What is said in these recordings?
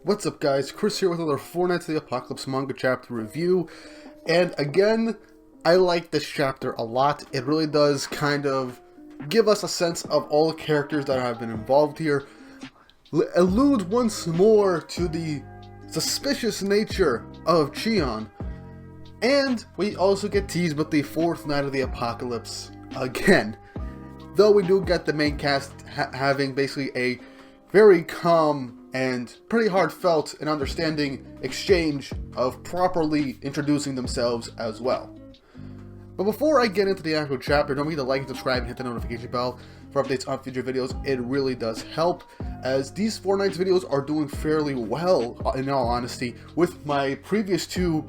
What's up guys, Chris here with another Four Knights of the Apocalypse manga chapter review, and again, I like this chapter a lot. It really does kind of give us a sense of all the characters that have been involved here, allude once more to the suspicious nature of Shion, and we also get teased with the fourth Knight of the Apocalypse again. Though we do get the main cast having basically a very calm and pretty heartfelt and understanding exchange of properly introducing themselves as well. But before I get into the actual chapter, don't forget to like and subscribe and hit the notification bell for updates on future videos. It really does help, as these Four Knights videos are doing fairly well, in all honesty, with my previous two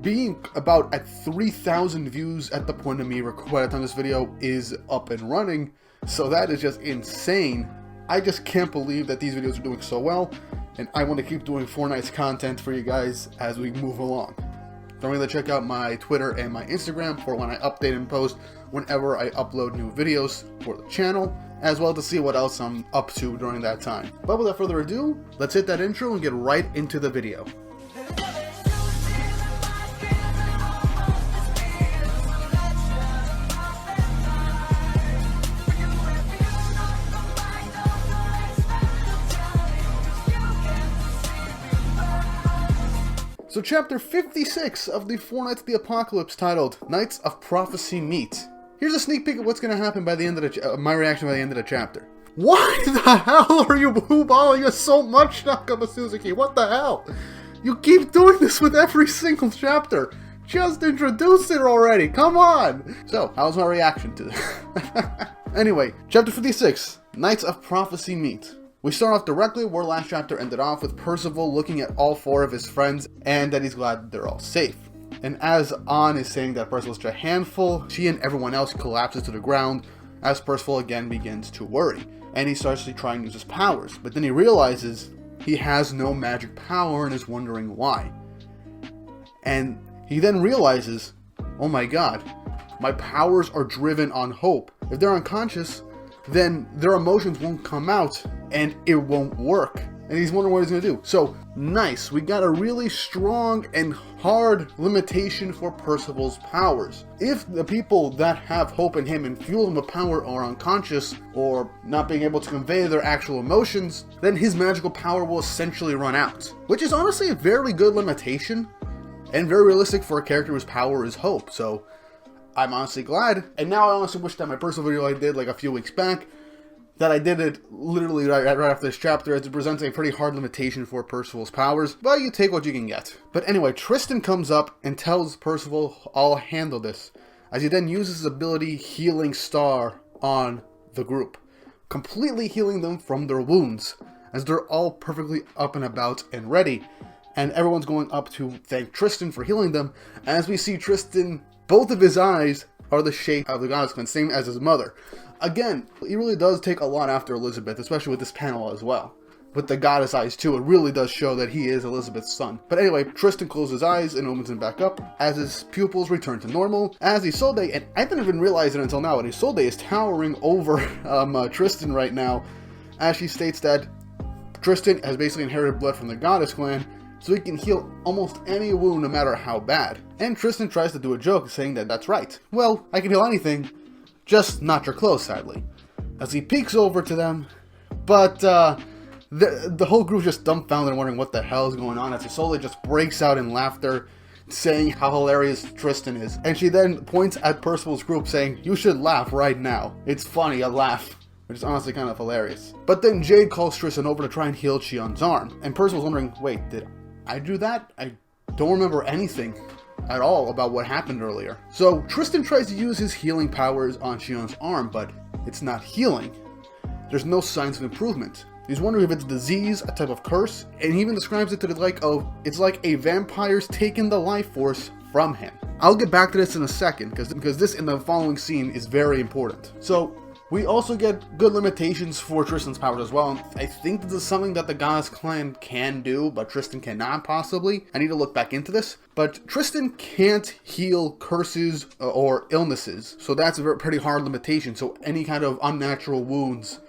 being about at 3,000 views at the point of me recording by the time this video is up and running. So that is just insane. I just can't believe that these videos are doing so well, and I want to keep doing Four Knights content for you guys as we move along. Don't forget to check out my Twitter and my Instagram for when I update and post whenever I upload new videos for the channel, as well to see what else I'm up to during that time. But without further ado, let's hit that intro and get right into the video. So chapter 56 of the Four Knights of the Apocalypse, titled Knights of Prophecy Meet. Here's a sneak peek of what's going to happen by the end of the my reaction by the end of the chapter. Why the hell are you blue-balling us so much, Nakama Suzuki? What the hell? You keep doing this with every single chapter. Just introduce it already, come on! So, how's my reaction to this? Anyway, chapter 56, Knights of Prophecy Meet. We start off directly where last chapter ended off, with Percival looking at all four of his friends and that he's glad they're all safe. And as An is saying that Percival's just a handful, she and everyone else collapses to the ground as Percival again begins to worry. And he starts to try and use his powers, but then he realizes he has no magic power and is wondering why. And he then realizes, oh my god, my powers are driven on hope. If they're unconscious, then their emotions won't come out and it won't work. And he's wondering what he's going to do. So, nice. We got a really strong and hard limitation for Percival's powers. If the people that have hope in him and fuel him with power are unconscious or not being able to convey their actual emotions, then his magical power will essentially run out. Which is honestly a very good limitation and very realistic for a character whose power is hope. So, I'm honestly glad. And now I honestly wish that my personal video I did like a few weeks back, that I did it literally right after this chapter, as it presents a pretty hard limitation for Percival's powers, but you take what you can get. But anyway, Tristan comes up and tells Percival, I'll handle this, as he then uses his ability Healing Star on the group, completely healing them from their wounds, as they're all perfectly up and about and ready, and everyone's going up to thank Tristan for healing them, as we see Tristan, both of his eyes are the shape of the goddess clan, same as his mother. Again, he really does take a lot after Elizabeth, especially with this panel as well. With the goddess eyes too, it really does show that he is Elizabeth's son. But anyway, Tristan closes his eyes and opens them back up as his pupils return to normal. As Isolde, and I didn't even realize it until now, but Isolde is towering over Tristan right now, as she states that Tristan has basically inherited blood from the goddess clan, so he can heal almost any wound no matter how bad. And Tristan tries to do a joke saying that that's right. Well, I can heal anything, just not your clothes, sadly. As he peeks over to them, but the whole group's just dumbfounded and wondering what the hell is going on, as Isolde just breaks out in laughter, saying how hilarious Tristan is. And she then points at Percival's group saying, you should laugh right now. It's funny, a laugh. Which is honestly kind of hilarious. But then Jade calls Tristan over to try and heal Shion's arm. And Percival's wondering, wait, did I do that? I don't remember anything at all about what happened earlier. So Tristan tries to use his healing powers on Shion's arm, but it's not healing. There's no signs of improvement. He's wondering if it's disease, a type of curse, and he even describes it to the like of, it's like a vampire's taken the life force from him. I'll get back to this in a second, because this in the following scene is very important. So we also get good limitations for Tristan's powers as well. I think this is something that the goddess clan can do, but Tristan cannot possibly. I need to look back into this. But Tristan can't heal curses or illnesses, so that's a pretty hard limitation. So any kind of unnatural wounds,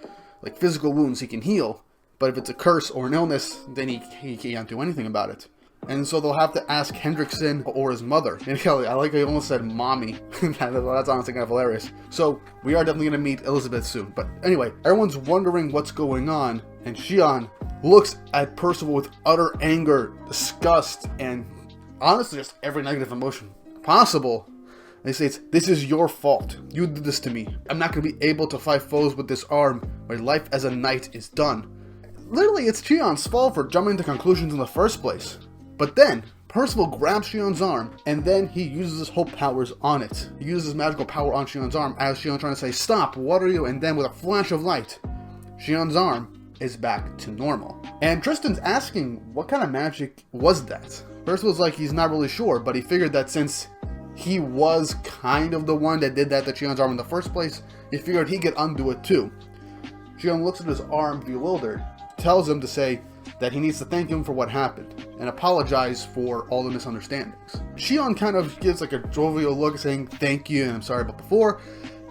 like physical wounds he can heal, But if it's a curse or an illness, then he can't do anything about it. And so they'll have to ask Hendrickson or his mother. And I like how he almost said mommy. That's honestly kind of hilarious. So we are definitely going to meet Elizabeth soon. But anyway, everyone's wondering what's going on. And Shion looks at Percival with utter anger, disgust, and honestly just every negative emotion possible. And he states, "This is your fault. You did this to me. I'm not going to be able to fight foes with this arm. My life as a knight is done." Literally, it's Shion's fault for jumping to conclusions in the first place. But then, Percival grabs Shion's arm, and then he uses his hope powers on it. He uses his magical power on Shion's arm, as Shion trying to say, "Stop, what are you?" And then with a flash of light, Shion's arm is back to normal. And Tristan's asking, what kind of magic was that? Percival's like, he's not really sure, but he figured that since he was kind of the one that did that to Shion's arm in the first place, he figured he could undo it too. Shion looks at his arm bewildered, tells him to say that he needs to thank him for what happened and apologize for all the misunderstandings. Shion kind of gives like a jovial look saying thank you and I'm sorry about before.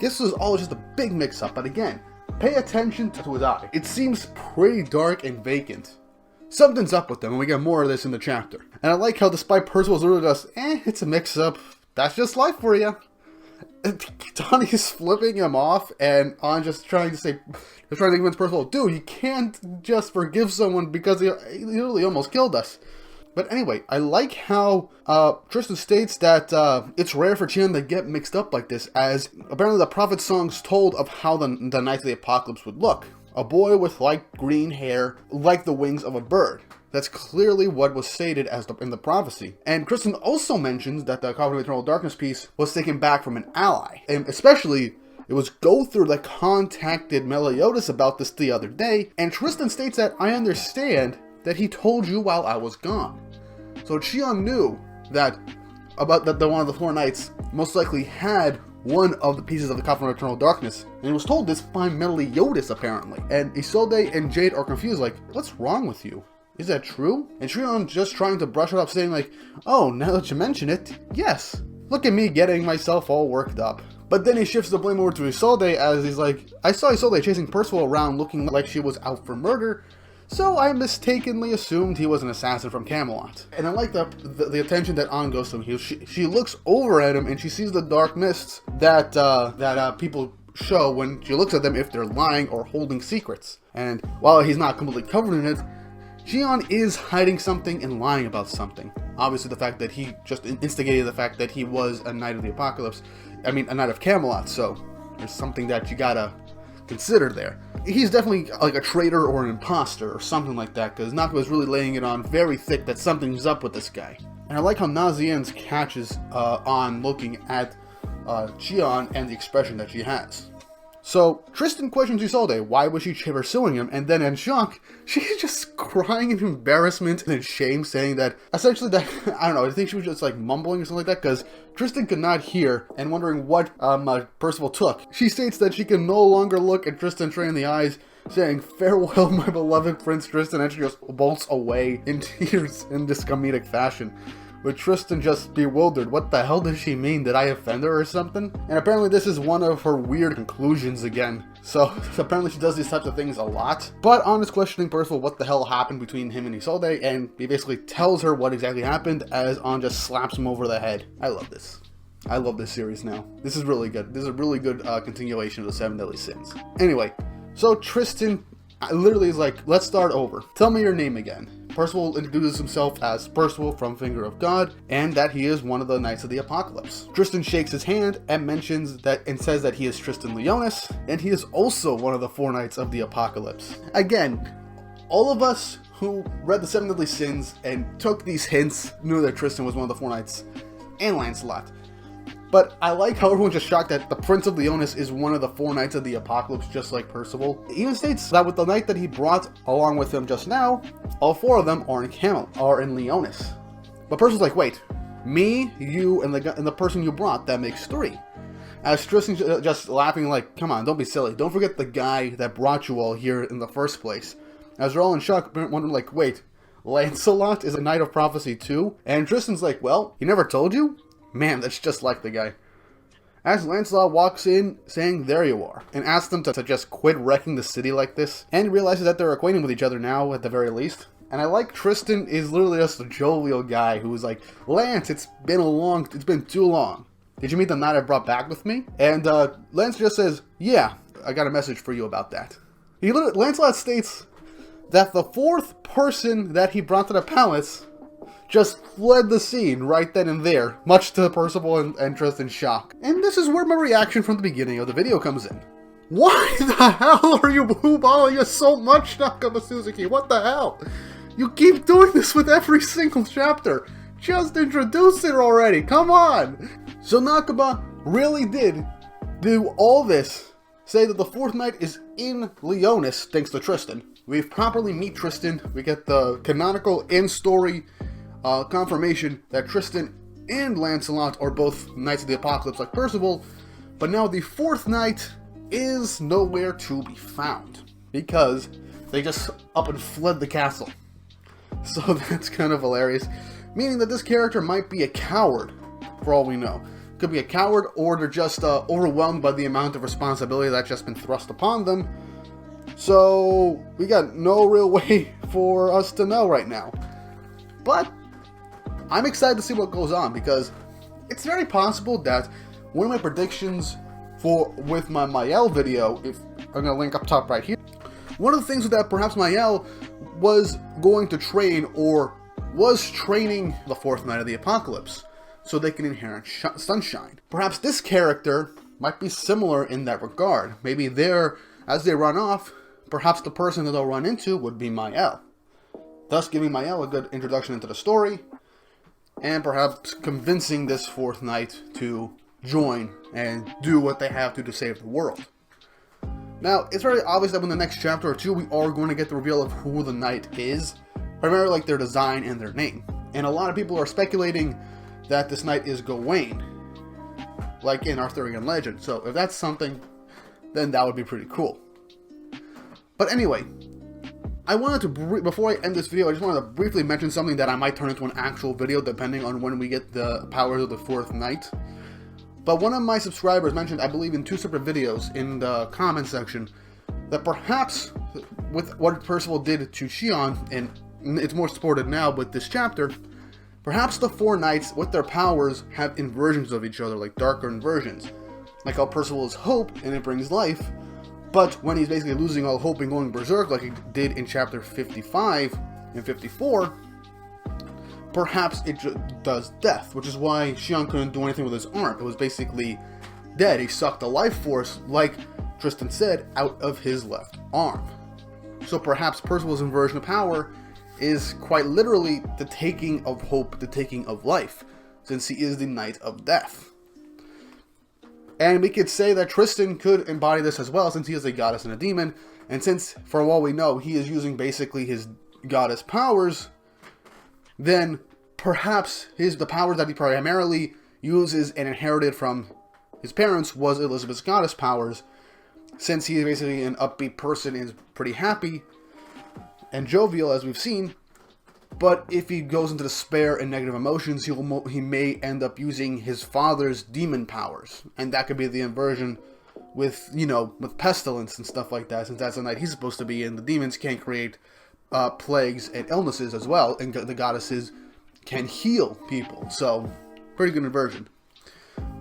This was all just a big mix-up, but again, pay attention to his eye. It seems pretty dark and vacant. Something's up with them, and we get more of this in the chapter. And I like how despite Percival's literally just, it's a mix-up, that's just life for you. Donnie's flipping him off, and I'm just trying to convince Percival, dude, you can't just forgive someone because he literally almost killed us. But anyway, I like how Tristan states that it's rare for Shion to get mixed up like this, as apparently the prophet songs told of how the Knights of the Apocalypse would look. A boy with light green hair, like the wings of a bird. That's clearly what was stated in the prophecy. And Tristan also mentions that the Covenant of Eternal Darkness piece was taken back from an ally. And especially, it was Gothur that contacted Meliodas about this the other day. And Tristan states that, "I understand that he told you while I was gone." So Shion knew that one of the four knights most likely had one of the pieces of the Covenant of Eternal Darkness, and he was told this by Meliodas apparently. And Isolde and Jade are confused, like, what's wrong with you? Is that true? And Shion just trying to brush it up, saying like, oh, now that you mention it, yes. Look at me getting myself all worked up. But then he shifts the blame over to Isolde, as he's like, I saw Isolde chasing Percival around looking like she was out for murder, so I mistakenly assumed he was an assassin from Camelot. And I like the attention that An goes to him. She looks over at him and she sees the dark mists that people show when she looks at them if they're lying or holding secrets. And while he's not completely covered in it, Shion is hiding something and lying about something. Obviously the fact that he just instigated the fact that he was a Knight of the Apocalypse. I mean, a Knight of Camelot, so there's something that you gotta consider there. He's definitely like a traitor or an imposter or something like that, because Nako is really laying it on very thick that something's up with this guy. And I like how Nazianz catches on looking at Shion and the expression that she has. So Tristan questions Isolde, why was she pursuing him? And then in shock, she's just crying in embarrassment and in shame, saying that essentially that, I don't know, I think she was just like mumbling or something like that, because Tristan could not hear and wondering what Percival took. She states that she can no longer look at Tristan straight in the eyes, saying, farewell my beloved Prince Tristan, and she just bolts away in tears in this comedic fashion. With Tristan just bewildered, what the hell does she mean? Did I offend her or something? And apparently this is one of her weird conclusions again. So apparently she does these types of things a lot. But An is questioning Percival what the hell happened between him and Isolde, and he basically tells her what exactly happened as An just slaps him over the head. I love this. I love this series now. This is really good. This is a really good continuation of the 7 Deadly Sins. Anyway, so Tristan literally is like, let's start over. Tell me your name again. Percival introduces himself as Percival from Finger of God, and that he is one of the Knights of the Apocalypse. Tristan shakes his hand and mentions that and says that he is Tristan Leonis, and he is also one of the 4 Knights of the Apocalypse. Again, all of us who read the 7 Deadly Sins and took these hints knew that Tristan was one of the 4 Knights, and Lancelot. But I like how everyone's just shocked that the Prince of Leonis is one of the 4 Knights of the Apocalypse, just like Percival. He even states that with the knight that he brought along with him just now, all 4 of them are in Leonis. But Percival's like, wait, me, you, and the person you brought, that makes 3. As Tristan's just laughing like, come on, don't be silly. Don't forget the guy that brought you all here in the first place. As they're all in shock, wondering like, wait, Lancelot is a Knight of Prophecy too? And Tristan's like, well, he never told you? Man, that's just like the guy. as Lancelot walks in saying, "There you are," and asks them to just quit wrecking the city like this, and realizes that they're acquainted with each other now at the very least. And I like Tristan is literally just a jovial guy who's like, "Lance, it's been too long. Did you meet the knight I brought back with me?" And Lance just says, "Yeah, I got a message for you about that." Lancelot states that the fourth person that he brought to the palace just fled the scene right then and there, much to Percival and Tristan's shock. And this is where my reaction from the beginning of the video comes in. Why the hell are you blue-balling us so much, Nakaba Suzuki? What the hell? You keep doing this with every single chapter. Just introduce it already, come on! So Nakaba really did do all this, say that the fourth knight is in Leonis thanks to Tristan. We've properly meet Tristan, we get the canonical in-story confirmation that Tristan and Lancelot are both Knights of the Apocalypse like Percival, but now the fourth knight is nowhere to be found, because they just up and fled the castle. So that's kind of hilarious, meaning that this character might be a coward, for all we know. Could be a coward, or they're just overwhelmed by the amount of responsibility that's just been thrust upon them. So we got no real way for us to know right now. But I'm excited to see what goes on, because it's very possible that one of my predictions with my Mael video, if I'm going to link up top right here, one of the things that perhaps Mael was going to train, or was training the fourth knight of the Apocalypse, so they can inherit sunshine. Perhaps this character might be similar in that regard. Maybe as they run off, perhaps the person that they'll run into would be Mael, thus giving Mael a good introduction into the story, and perhaps convincing this fourth knight to join and do what they have to save the world. Now, it's very obvious that in the next chapter or two, we are going to get the reveal of who the knight is, primarily like their design and their name. And a lot of people are speculating that this knight is Gawain, like in Arthurian legend. So if that's something, then that would be pretty cool. But anyway, I wanted to, before I end this video, I just wanted to briefly mention something that I might turn into an actual video depending on when we get the powers of the fourth knight. But one of my subscribers mentioned, I believe in 2 separate videos in the comment section, that perhaps with what Percival did to Shion, and it's more supported now with this chapter, perhaps the 4 knights with their powers have inversions of each other, like darker inversions. Like how Percival is hope and it brings life, but when he's basically losing all hope and going berserk like he did in chapter 55 and 54, perhaps it does death, which is why Shion couldn't do anything with his arm. It was basically dead. He sucked the life force, like Tristan said, out of his left arm. So perhaps Percival's inversion of power is quite literally the taking of hope, the taking of life, since he is the Knight of Death. And we could say that Tristan could embody this as well, since he is a goddess and a demon, and since, for all we know, he is using basically his goddess powers, then perhaps the powers that he primarily uses and inherited from his parents was Elizabeth's goddess powers, since he is basically an upbeat person and is pretty happy and jovial, as we've seen. But if he goes into despair and negative emotions, he may end up using his father's demon powers, and that could be the inversion with, with pestilence and stuff like that, since that's the night he's supposed to be in. The demons can create plagues and illnesses as well, and the goddesses can heal people, so pretty good inversion.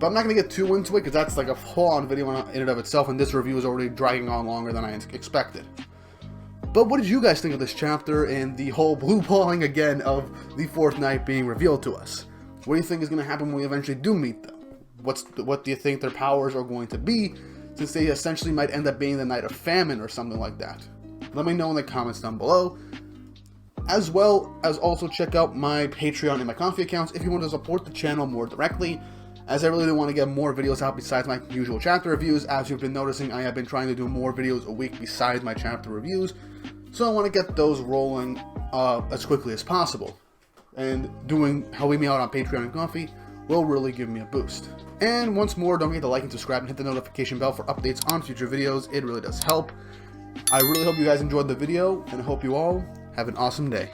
But I'm not going to get too into it, because that's like a full-on video in and of itself, and this review is already dragging on longer than I expected. But what did you guys think of this chapter and the whole blue-balling again of the fourth knight being revealed to us? What do you think is going to happen when we eventually do meet them? What do you think their powers are going to be, since they essentially might end up being the Knight of Famine or something like that? Let me know in the comments down below. As well as also check out my Patreon and my Ko-fi accounts if you want to support the channel more directly, as I really do want to get more videos out besides my usual chapter reviews. As you've been noticing, I have been trying to do more videos a week besides my chapter reviews, so I want to get those rolling as quickly as possible. And helping me out on Patreon and Ko-fi will really give me a boost. And once more, don't forget to like and subscribe and hit the notification bell for updates on future videos. It really does help. I really hope you guys enjoyed the video, and I hope you all have an awesome day.